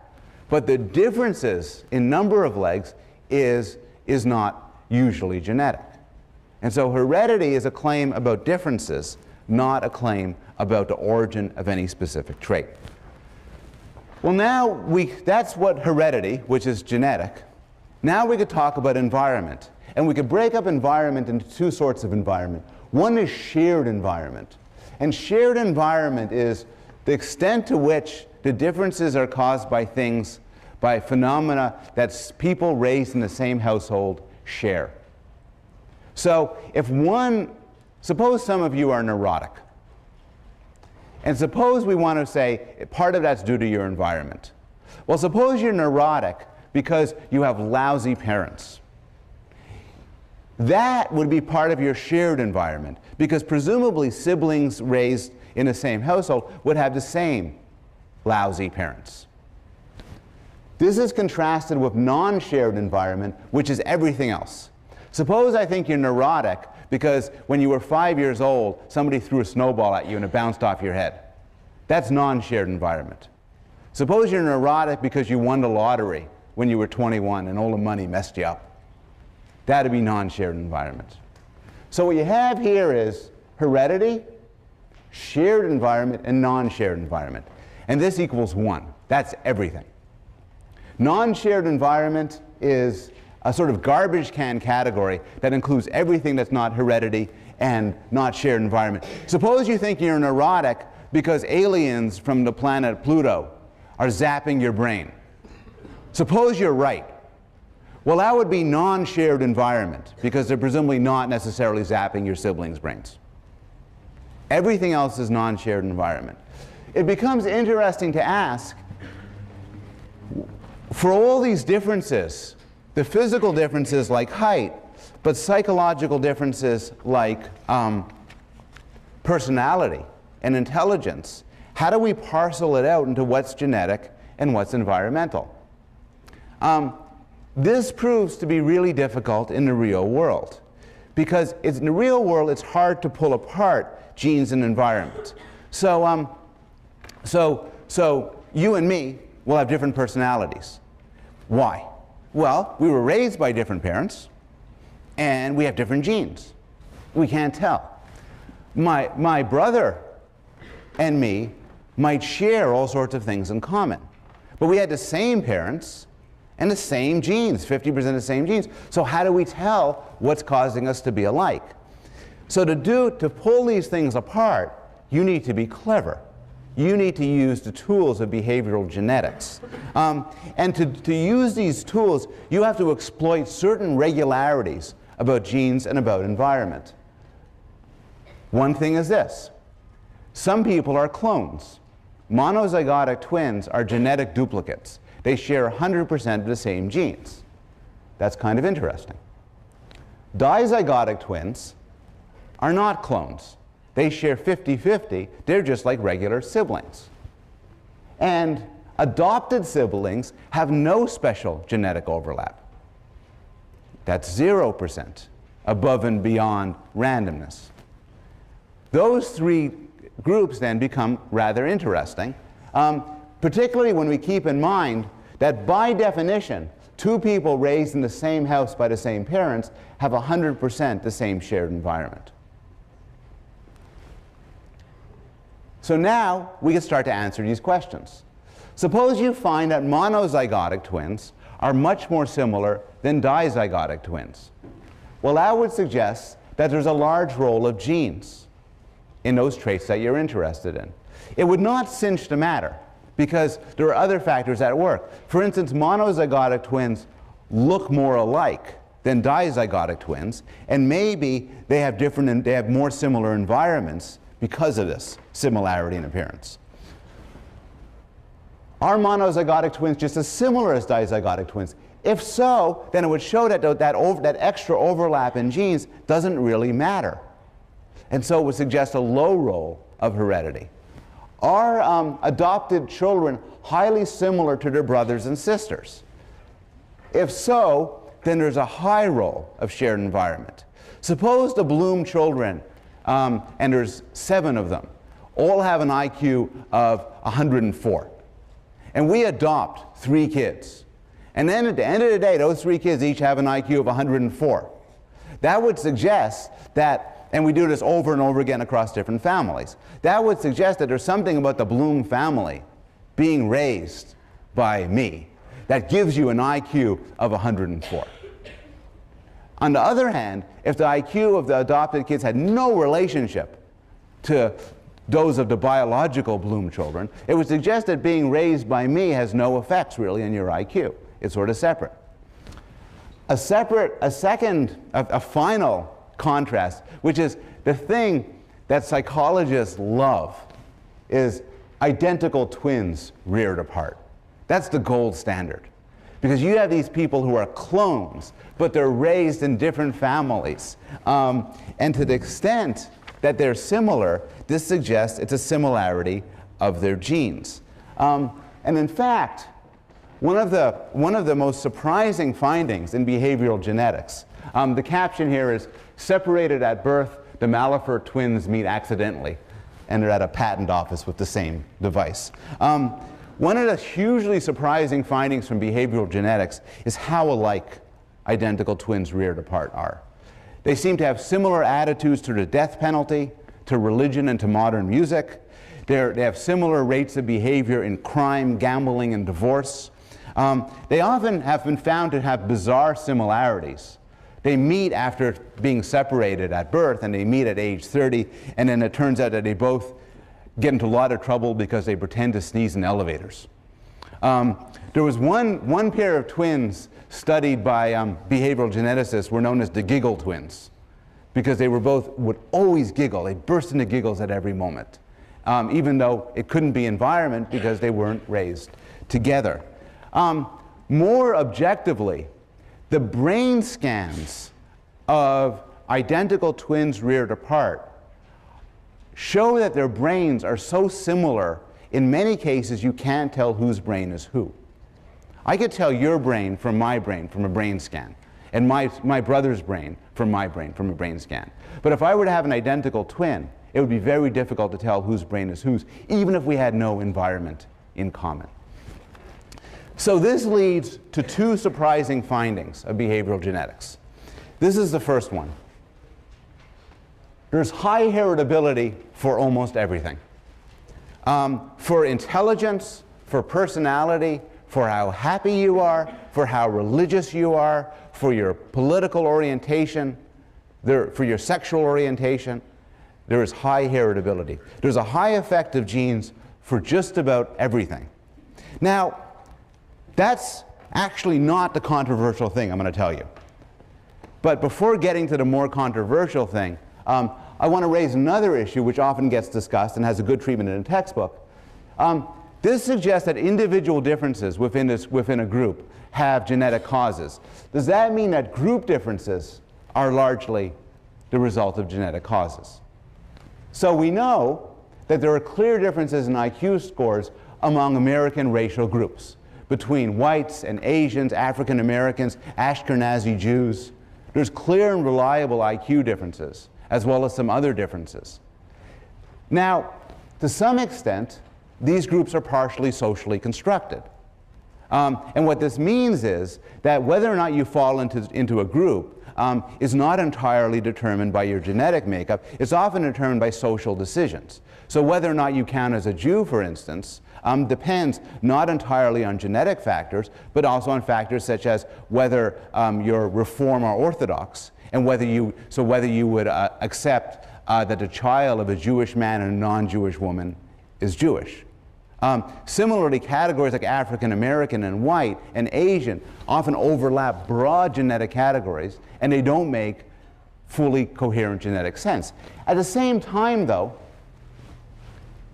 But the differences in number of legs is not usually genetic. And so heredity is a claim about differences, not a claim about the origin of any specific trait. Well, now that's what heredity, which is genetic. Now we could talk about environment. And we could break up environment into 2 sorts of environment. One is shared environment. And shared environment is the extent to which the differences are caused by things, by phenomena that people raised in the same household share. So suppose some of you are neurotic. And suppose we want to say part of that's due to your environment. Well, suppose you're neurotic because you have lousy parents. That would be part of your shared environment, because presumably siblings raised in the same household would have the same lousy parents. This is contrasted with non-shared environment, which is everything else. Suppose I think you're neurotic because when you were 5 years old, somebody threw a snowball at you and it bounced off your head. That's non-shared environment. Suppose you're neurotic because you won the lottery when you were 21 and all the money messed you up. That'd be non-shared environment. So what you have here is heredity, shared environment, and non-shared environment. And this equals 1. That's everything. Non-shared environment is a sort of garbage can category that includes everything that's not heredity and not shared environment. Suppose you think you're neurotic because aliens from the planet Pluto are zapping your brain. Suppose you're right. Well, that would be non-shared environment because they're presumably not necessarily zapping your siblings' brains. Everything else is non-shared environment. It becomes interesting to ask, for all these differences, the physical differences like height, but psychological differences like personality and intelligence, how do we parcel it out into what's genetic and what's environmental? This proves to be really difficult in the real world because in the real world it's hard to pull apart genes and environment. So you and me will have different personalities. Why? Well, we were raised by different parents and we have different genes. We can't tell. My brother and me might share all sorts of things in common, but we had the same parents and the same genes, 50% the same genes. So how do we tell what's causing us to be alike? So to pull these things apart, you need to be clever. You need to use the tools of behavioral genetics. And to use these tools, you have to exploit certain regularities about genes and about environment. One thing is this. Some people are clones. Monozygotic twins are genetic duplicates. They share 100% of the same genes. That's kind of interesting. Dizygotic twins are not clones. They share 50-50. They're just like regular siblings. And adopted siblings have no special genetic overlap. That's 0%, above and beyond randomness. Those three groups then become rather interesting, particularly when we keep in mind that by definition, two people raised in the same house by the same parents have 100% the same shared environment. So now we can start to answer these questions. Suppose you find that monozygotic twins are much more similar than dizygotic twins. Well, that would suggest that there's a large role of genes in those traits that you're interested in. It would not cinch the matter because there are other factors at work. For instance, monozygotic twins look more alike than dizygotic twins, and maybe they have more similar environments because of this similarity in appearance. Are monozygotic twins just as similar as dizygotic twins? If so, then it would show that extra overlap in genes doesn't really matter. And so it would suggest a low role of heredity. Are adopted children highly similar to their brothers and sisters? If so, then there's a high role of shared environment. Suppose the Bloom children, and there's 7 of them, all have an IQ of 104. And we adopt 3 kids. And then at the end of the day, those 3 kids each have an IQ of 104. That would suggest that, and we do this over and over again across different families, that would suggest that there's something about the Bloom family being raised by me that gives you an IQ of 104. On the other hand, if the IQ of the adopted kids had no relationship to those of the biological Bloom children, it would suggest that being raised by me has no effects really on your IQ. It's sort of separate. A final contrast, which is the thing that psychologists love, is identical twins reared apart. That's the gold standard. Because you have these people who are clones, but they're raised in different families. And to the extent that they're similar, this suggests it's a similarity of their genes. And in fact, one of the most surprising findings in behavioral genetics, the caption here is, "Separated at birth, the Malafert twins meet accidentally," and they're at a patent office with the same device. One of the hugely surprising findings from behavioral genetics is how alike identical twins reared apart are. They seem to have similar attitudes to the death penalty, to religion, and to modern music. They have similar rates of behavior in crime, gambling, and divorce. They often have been found to have bizarre similarities. They meet after being separated at birth, and they meet at age 30, and then it turns out that they both get into a lot of trouble because they pretend to sneeze in elevators. There was one pair of twins studied by behavioral geneticists were known as the giggle twins, because they would always giggle. They burst into giggles at every moment, even though it couldn't be environment because they weren't raised together. More objectively, the brain scans of identical twins reared apart show that their brains are so similar, in many cases you can't tell whose brain is who. I could tell your brain from a brain scan, and my brother's brain from a brain scan. But if I were to have an identical twin, it would be very difficult to tell whose brain is whose, even if we had no environment in common. So this leads to two surprising findings of behavioral genetics. This is the first one. There's high heritability for almost everything. For intelligence, for personality, for how happy you are, for how religious you are, for your political orientation, for your sexual orientation, there is high heritability. There's a high effect of genes for just about everything. Now, that's actually not the controversial thing I'm going to tell you. But before getting to the more controversial thing, I want to raise another issue which often gets discussed and has a good treatment in a textbook. This suggests that individual differences within a group have genetic causes. Does that mean that group differences are largely the result of genetic causes? So we know that there are clear differences in IQ scores among American racial groups, between whites and Asians, African Americans, Ashkenazi Jews. There's clear and reliable IQ differences, as well as some other differences. Now, to some extent, these groups are partially socially constructed. And what this means is that whether or not you fall into a group is not entirely determined by your genetic makeup. It's often determined by social decisions. So whether or not you count as a Jew, for instance, depends not entirely on genetic factors, but also on factors such as whether you're Reform or Orthodox, and whether you would accept that the child of a Jewish man and a non-Jewish woman is Jewish. Similarly, categories like African American and white and Asian often overlap broad genetic categories, and they don't make fully coherent genetic sense. At the same time, though,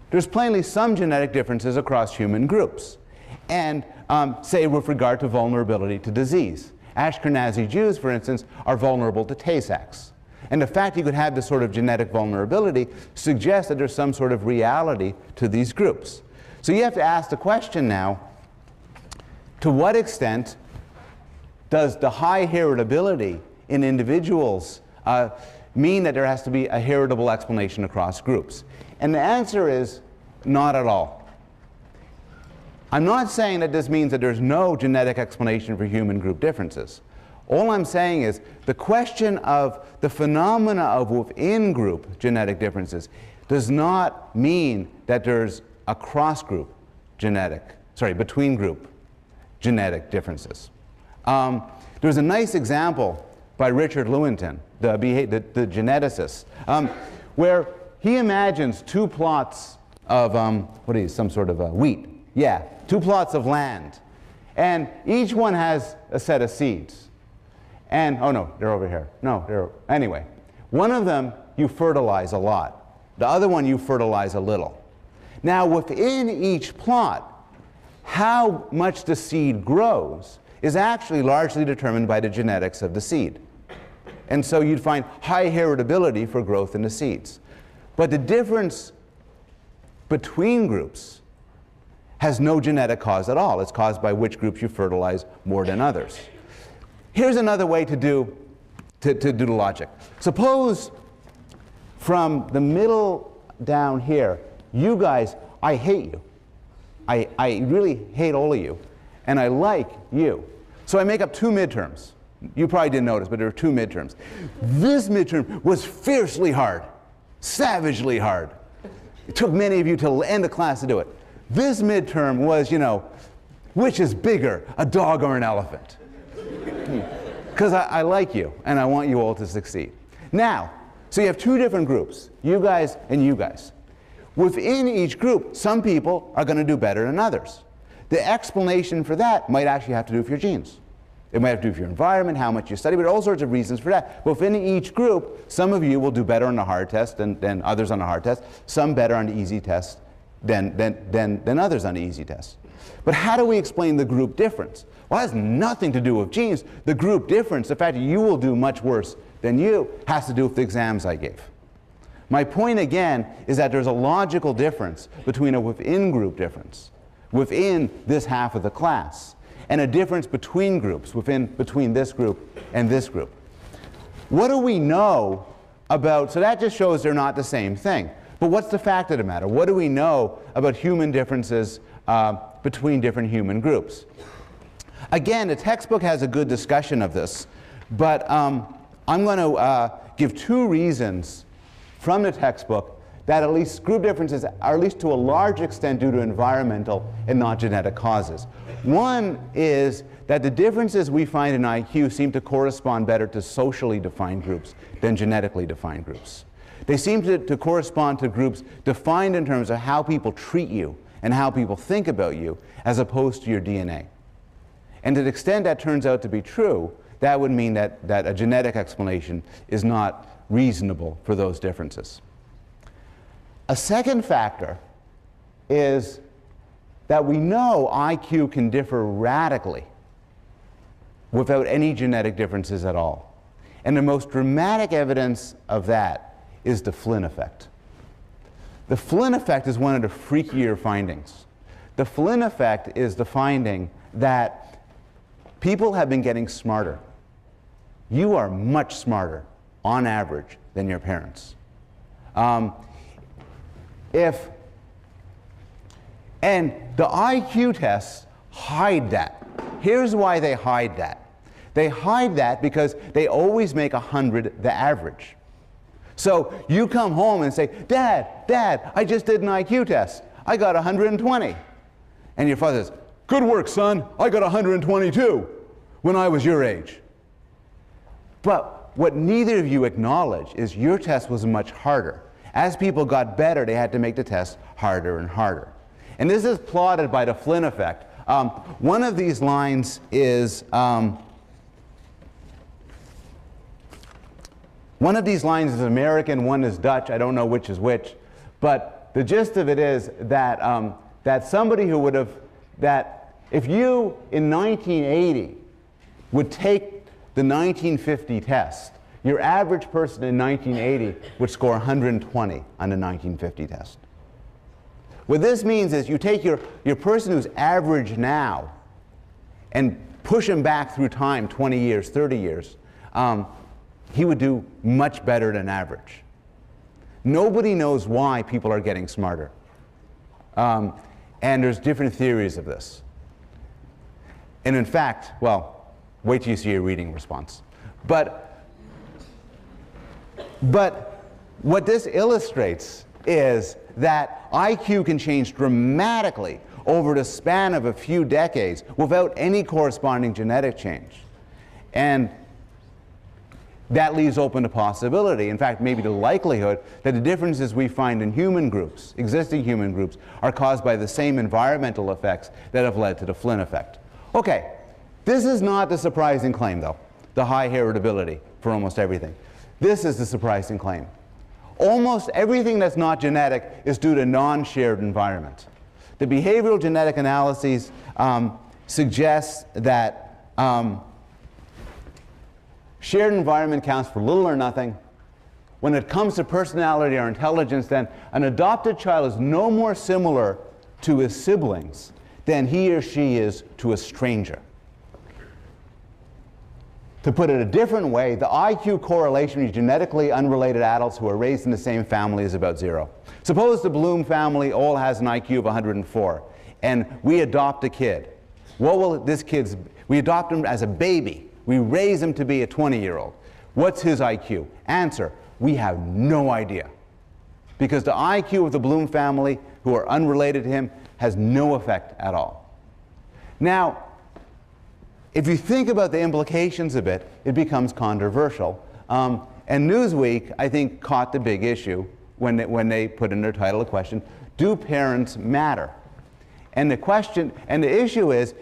there's plainly some genetic differences across human groups, and say with regard to vulnerability to disease. Ashkenazi Jews, for instance, are vulnerable to Tay-Sachs. And the fact you could have this sort of genetic vulnerability suggests that there's some sort of reality to these groups. So you have to ask the question now, to what extent does the high heritability in individuals mean that there has to be a heritable explanation across groups? And the answer is not at all. I'm not saying that this means that there's no genetic explanation for human group differences. All I'm saying is the question of the phenomena of within group genetic differences does not mean that there's a cross-group between group genetic differences. There's a nice example by Richard Lewontin, the geneticist, where he imagines two plots of, some sort of wheat. Yeah, two plots of land. And each one has a set of seeds. And, oh no, they're over here. No, anyway. One of them you fertilize a lot. The other one you fertilize a little. Now, within each plot, how much the seed grows is actually largely determined by the genetics of the seed. And so you'd find high heritability for growth in the seeds. But the difference between groups has no genetic cause at all. It's caused by which groups you fertilize more than others. Here's another way to do the logic. Suppose from the middle down here, you guys, I hate you. I really hate all of you, and I like you. So I make up 2 midterms. You probably didn't notice, but there were 2 midterms. This midterm was fiercely hard, savagely hard. It took many of you till the end of class to do it. This midterm was, you know, which is bigger, a dog or an elephant? Because I like you, and I want you all to succeed. Now, so you have 2 different groups, you guys and you guys. Within each group, some people are going to do better than others. The explanation for that might actually have to do with your genes. It might have to do with your environment, how much you study, but all sorts of reasons for that. But within each group, some of you will do better on the hard test than others on the hard test, some better on the easy test than others on the easy test. But how do we explain the group difference? Well, it has nothing to do with genes. The group difference, the fact that you will do much worse than you, has to do with the exams I gave. My point again is that there's a logical difference between a within-group difference, within this half of the class, and a difference between groups, between this group and this group. What do we know about, so that just shows they're not the same thing. But what's the fact of the matter? What do we know about human differences between different human groups? Again, the textbook has a good discussion of this, but I'm going to give 2 reasons from the textbook that at least group differences are at least to a large extent due to environmental and not genetic causes. One is that the differences we find in IQ seem to correspond better to socially defined groups than genetically defined groups. They seem to correspond to groups defined in terms of how people treat you and how people think about you as opposed to your DNA. And to the extent that turns out to be true, that would mean that a genetic explanation is not reasonable for those differences. A second factor is that we know IQ can differ radically without any genetic differences at all. And the most dramatic evidence of that is the Flynn effect. The Flynn effect is one of the freakier findings. The Flynn effect is the finding that people have been getting smarter. You are much smarter, on average, than your parents. And the IQ tests hide that. Here's why they hide that. They hide that because they always make 100 the average. So you come home and say, Dad, I just did an IQ test. I got 120. And your father says, good work, son. I got 122 when I was your age. But what neither of you acknowledge is your test was much harder. As people got better, they had to make the test harder and harder. And this is plotted by the Flynn effect. One of these lines is American, one is Dutch. I don't know which is which. But the gist of it is that, that somebody who would have, that if you in 1980 would take the 1950 test, your average person in 1980 would score 120 on the 1950 test. What this means is you take your person who's average now and push him back through time, 20 years, 30 years, he would do much better than average. Nobody knows why people are getting smarter. And there's different theories of this. And in fact, well, wait till you see a reading response. But what this illustrates is that IQ can change dramatically over the span of a few decades without any corresponding genetic change. And that leaves open the possibility, in fact, maybe the likelihood, that the differences we find in human groups, existing human groups, are caused by the same environmental effects that have led to the Flynn effect. Okay, this is not the surprising claim, though, the high heritability for almost everything. This is the surprising claim. Almost everything that's not genetic is due to non-shared environment. The behavioral genetic analyses suggest that shared environment counts for little or nothing. When it comes to personality or intelligence, then an adopted child is no more similar to his siblings than he or she is to a stranger. To put it a different way, the IQ correlation with genetically unrelated adults who are raised in the same family is about 0. Suppose the Bloom family all has an IQ of 104. and we adopt a kid. What will this kid's, we adopt him as a baby. We raise him to be a 20-year-old. What's his IQ? Answer, we have no idea. Because the IQ of the Bloom family, who are unrelated to him, has no effect at all. Now, if you think about the implications of it, it becomes controversial. And Newsweek, I think, caught the big issue when they put in their title a question, do parents matter? And the issue is,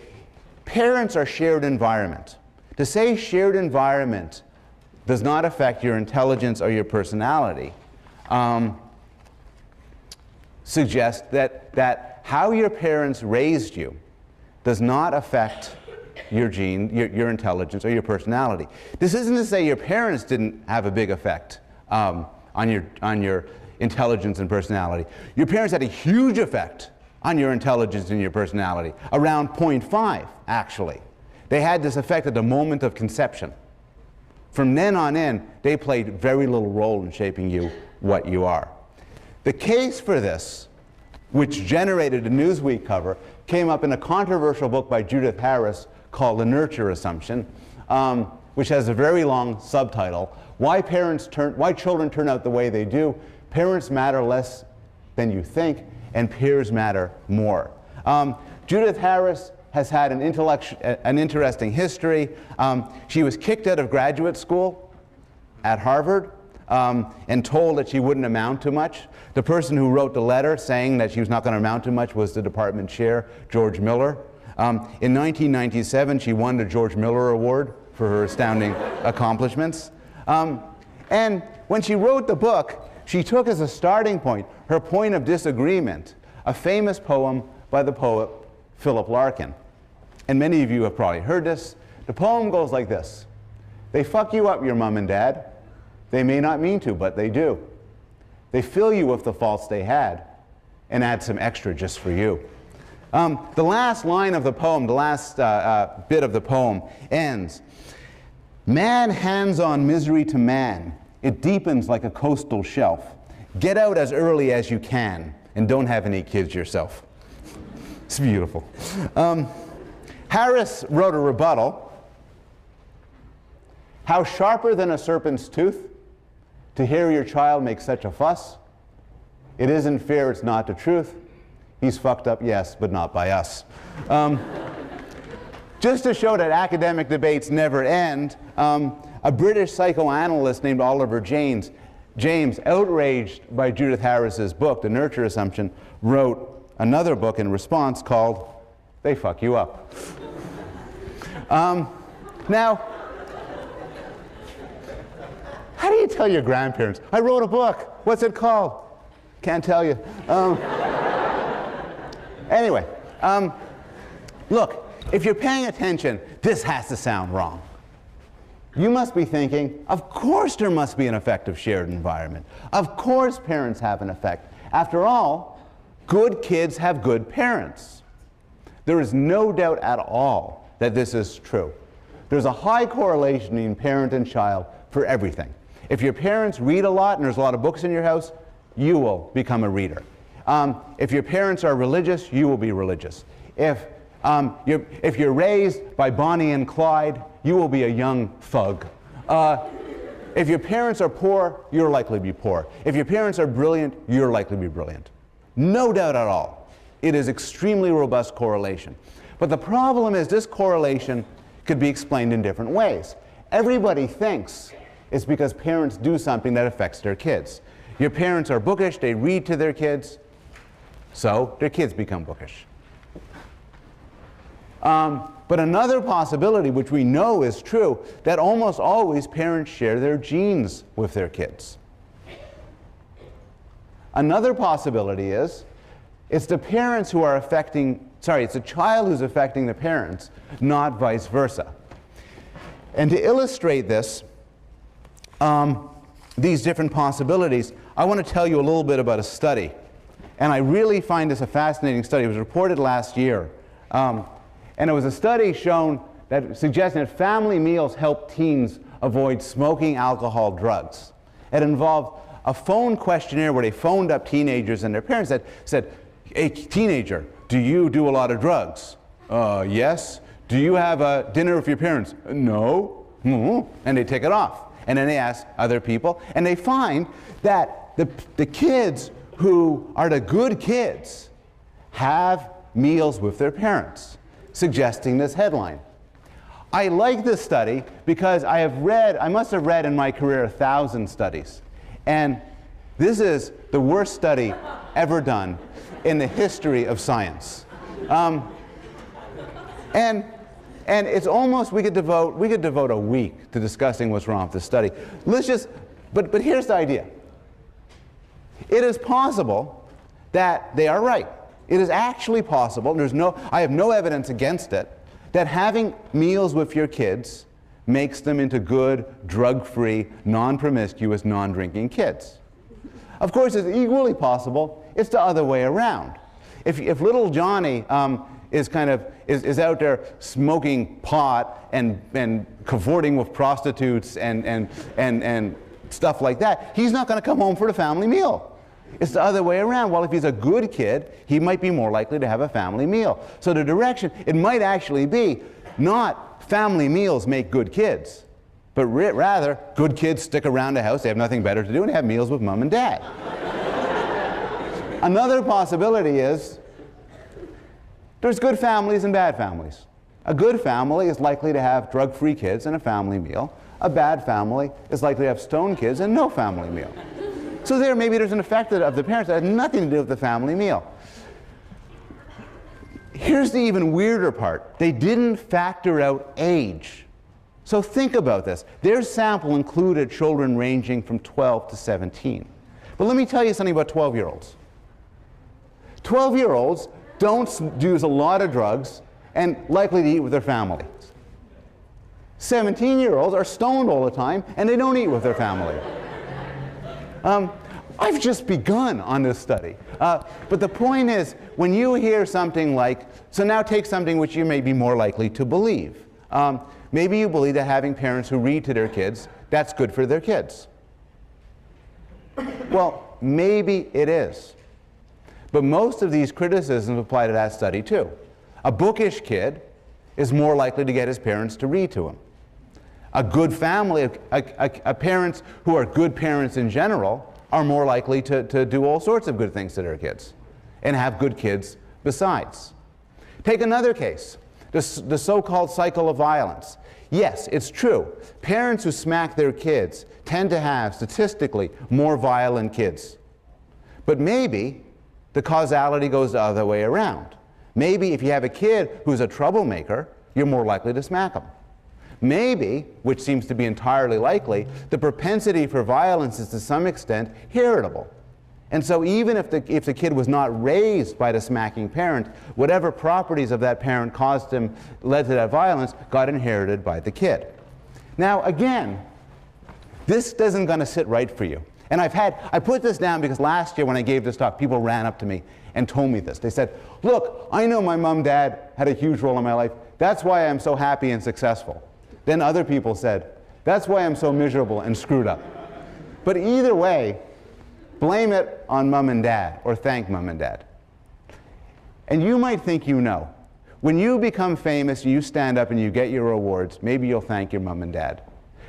parents are shared environment. To say shared environment does not affect your intelligence or your personality suggests that how your parents raised you does not affect your your intelligence or your personality. This isn't to say your parents didn't have a big effect on your intelligence and personality. Your parents had a huge effect on your intelligence and your personality, around 0.5 actually. They had this effect at the moment of conception. From then on in, they played very little role in shaping you what you are. The case for this, which generated a Newsweek cover, came up in a controversial book by Judith Harris called The Nurture Assumption, which has a very long subtitle, Why Children Turn Out the Way They Do. Parents matter less than you think, and peers matter more. Judith Harris has had an interesting history. She was kicked out of graduate school at Harvard and told that she wouldn't amount to much. The person who wrote the letter saying that she was not going to amount to much was the department chair, George Miller. In 1997, she won the George Miller Award for her astounding accomplishments. And when she wrote the book, she took as a starting point her point of disagreement, a famous poem by the poet Philip Larkin. And many of you have probably heard this. The poem goes like this. They fuck you up, your mom and dad. They may not mean to, but they do. They fill you with the faults they had and add some extra just for you. The last line of the poem, the last bit of the poem ends. Man hands on misery to man. It deepens like a coastal shelf. Get out as early as you can and don't have any kids yourself. It's beautiful. Harris wrote a rebuttal. How sharper than a serpent's tooth to hear your child make such a fuss. It isn't fair, it's not the truth. He's fucked up, yes, but not by us. Just to show that academic debates never end, a British psychoanalyst named Oliver James, outraged by Judith Harris's book, The Nurture Assumption, wrote another book in response called They Fuck You Up. Now, how do you tell your grandparents, I wrote a book, what's it called? Can't tell you. Anyway, look, if you're paying attention, this has to sound wrong. You must be thinking, of course there must be an effect of shared environment. Of course parents have an effect. After all, good kids have good parents. There is no doubt at all that this is true. There's a high correlation between parent and child for everything. If your parents read a lot and there's a lot of books in your house, you will become a reader. If your parents are religious, you will be religious. If you're raised by Bonnie and Clyde, you will be a young thug. If your parents are poor, you're likely to be poor. If your parents are brilliant, you're likely to be brilliant. No doubt at all. It is extremely robust correlation. But the problem is this correlation could be explained in different ways. Everybody thinks it's because parents do something that affects their kids. Your parents are bookish, they read to their kids, so their kids become bookish. But another possibility, which we know is true, that almost always parents share their genes with their kids. Another possibility is it's the parents who are it's the child who's affecting the parents, not vice versa. And to illustrate this, these different possibilities, I want to tell you a little bit about a study. And I really find this a fascinating study. It was reported last year. And it was a study suggesting that family meals help teens avoid smoking, alcohol, drugs. It involved a phone questionnaire where they phoned up teenagers and their parents said, hey, teenager, do you do a lot of drugs? Yes. Do you have a dinner with your parents? No. And they take it off. And then they ask other people, and they find that the kids who are the good kids have meals with their parents, suggesting this headline. I like this study because I must have read in my career 1,000 studies. And this is the worst study ever done in the history of science. And it's almost, we could devote a week to discussing what's wrong with this study. But here's the idea. It is possible that they are right. It is actually possible, I have no evidence against it, that having meals with your kids makes them into good, drug-free, non-promiscuous, non-drinking kids. Of course, it's equally possible it's the other way around. If little Johnny is out there smoking pot and cavorting with prostitutes and stuff like that, he's not going to come home for the family meal. It's the other way around. Well, if he's a good kid, he might be more likely to have a family meal. So the direction, it might actually be not family meals make good kids, but rather good kids stick around the house, they have nothing better to do, and have meals with mom and dad. Another possibility is there's good families and bad families. A good family is likely to have drug-free kids and a family meal. A bad family is likely to have stoned kids and no family meal. So maybe there's an effect of the parents that has nothing to do with the family meal. Here's the even weirder part. They didn't factor out age. So think about this. Their sample included children ranging from 12 to 17. But let me tell you something about 12-year-olds. 12-year-olds don't use a lot of drugs and likely to eat with their families. 17-year-olds are stoned all the time and they don't eat with their family. I've just begun on this study. But the point is, when you hear something like, so now take something which you may be more likely to believe. Maybe you believe that having parents who read to their kids, that's good for their kids. Well, maybe it is. But most of these criticisms apply to that study too. A bookish kid is more likely to get his parents to read to him. A good family, parents who are good parents in general, are more likely to do all sorts of good things to their kids and have good kids besides. Take another case, the so-called cycle of violence. Yes, it's true. Parents who smack their kids tend to have, statistically, more violent kids. But maybe the causality goes the other way around. Maybe if you have a kid who's a troublemaker, you're more likely to smack them. Maybe, which seems to be entirely likely, the propensity for violence is to some extent heritable. And so even if the kid was not raised by the smacking parent, whatever properties of that parent led to that violence got inherited by the kid. Now again, this isn't going to sit right for you. And I put this down because last year when I gave this talk, people ran up to me and told me this. They said, look, I know my mom and dad had a huge role in my life. That's why I'm so happy and successful. Then other people said, that's why I'm so miserable and screwed up. But either way, blame it on mom and dad or thank mom and dad. And you might think you know. When you become famous and you stand up and you get your awards, maybe you'll thank your mom and dad.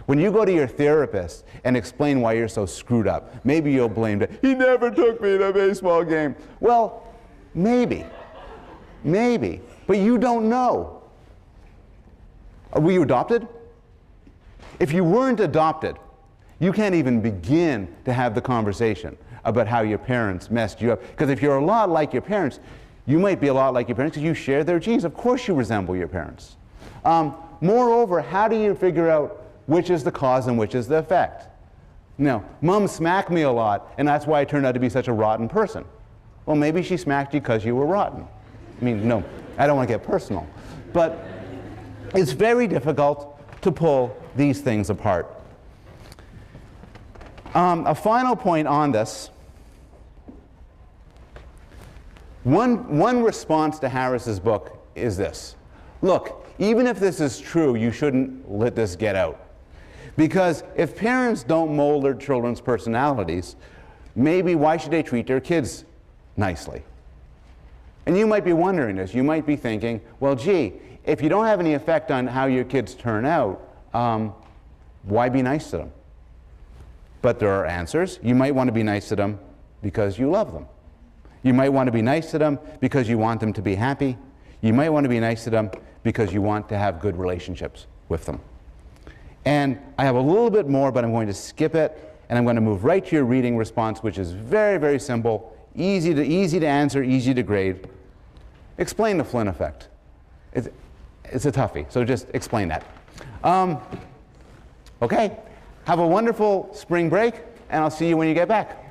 When you go to your therapist and explain why you're so screwed up, maybe you'll blame it. He never took me to a baseball game. Well, maybe. Maybe. But you don't know. Were you adopted? If you weren't adopted, you can't even begin to have the conversation about how your parents messed you up. Because if you're a lot like your parents, you might be a lot like your parents because you share their genes. Of course you resemble your parents. Moreover, how do you figure out which is the cause and which is the effect? No, mom smacked me a lot, and that's why I turned out to be such a rotten person. Well, maybe she smacked you because you were rotten. I mean, no, I don't want to get personal. But it's very difficult to pull these things apart. A final point on this. One response to Harris's book is this. Look, even if this is true, you shouldn't let this get out. Because if parents don't mold their children's personalities, maybe why should they treat their kids nicely? And you might be wondering this. You might be thinking, well, gee, if you don't have any effect on how your kids turn out, why be nice to them? But there are answers. You might want to be nice to them because you love them. You might want to be nice to them because you want them to be happy. You might want to be nice to them because you want to have good relationships with them. And I have a little bit more, but I'm going to skip it, and I'm going to move right to your reading response, which is very, very simple, easy to answer, easy to grade. Explain the Flynn effect. It's a toughie, so just explain that. Okay, have a wonderful spring break, and I'll see you when you get back.